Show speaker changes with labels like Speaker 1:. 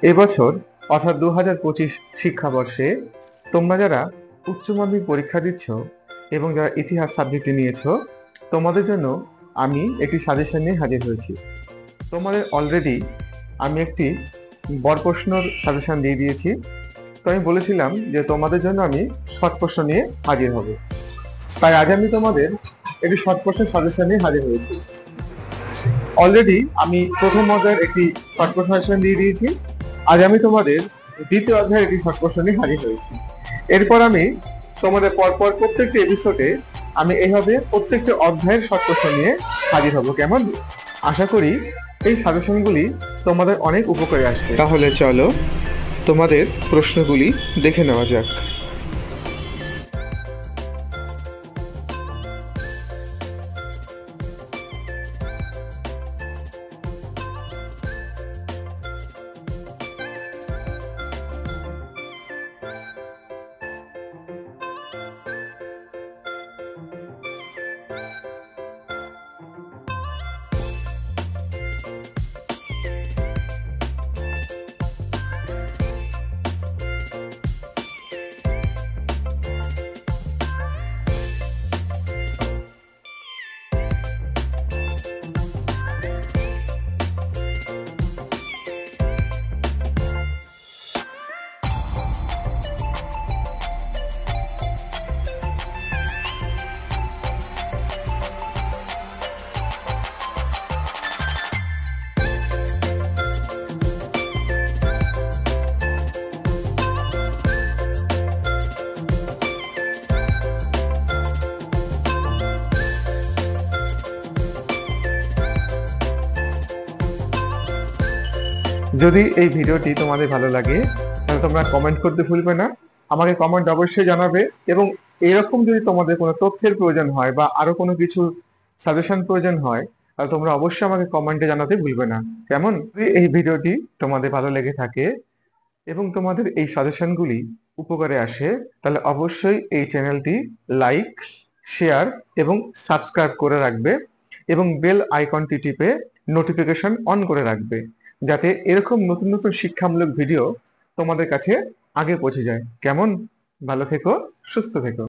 Speaker 1: এবছর অর্থাৎ 2025 শিক্ষাবর্ষে তোমরা যারা উচ্চ মাধ্যমিক পরীক্ষা দিচ্ছ এবং যারা ইতিহাস সাবজেক্টে নিয়েছো, তোমাদের জন্য আমি একটি সাজেশন নিয়ে হাজির হয়েছি। তোমাদের অলরেডি আমি একটি বড় প্রশ্নর সাজেশন দিয়ে দিয়েছি। তো আমি বলেছিলাম যে তোমাদের জন্য আমি শর্ট প্রশ্ন নিয়ে হাজির হব, তাই আজ আমি তোমাদের একটি শর্ট প্রশ্নের সাজেশন নিয়ে হাজির হয়েছি। অলরেডি আমি প্রথম অধ্যায়ের একটি শর্ট প্রশ্ন সাজেশন দিয়ে দিয়েছি। আজ আমি তোমাদের দ্বিতীয় অধ্যায়ের একটি শর্ট প্রশ্ন নিয়ে হাজির হয়েছি। এরপর আমি তোমাদের পরপর প্রত্যেকটি এপিসোডে আমি এইভাবে প্রত্যেকটি অধ্যায়ের শর্ট প্রশ্ন নিয়ে হাজির হব। কেমন? আশা করি এই সাজেশনগুলি তোমাদের অনেক উপকারে আসবে। তাহলে চলো তোমাদের প্রশ্নগুলি দেখে নেওয়া যাক। যদি এই ভিডিওটি তোমাদের ভালো লাগে তাহলে তোমরা কমেন্ট করতে ভুলবে না। আমাকে কমেন্ট অবশ্যই জানাবে, এবং এরকম যদি তোমাদের কোনো তথ্যের প্রয়োজন হয় বা আরো কোনো কিছু সাজেশন প্রয়োজন হয় তাহলে তোমরা অবশ্যই আমাকে কমেন্টে জানাতে ভুলবে না। কেমন? যদি এই ভিডিওটি তোমাদের ভালো লেগে থাকে এবং তোমাদের এই সাজেশনগুলি উপকারে আসে তাহলে অবশ্যই এই চ্যানেলটি লাইক, শেয়ার এবং সাবস্ক্রাইব করে রাখবে, এবং বেল আইকনটি টিপে নোটিফিকেশন অন করে রাখবে, যাতে এরকম নতুন নতুন শিক্ষামূলক ভিডিও তোমাদের কাছে আগে পৌঁছে যায়। কেমন? ভালো থেকো, সুস্থ থেকো।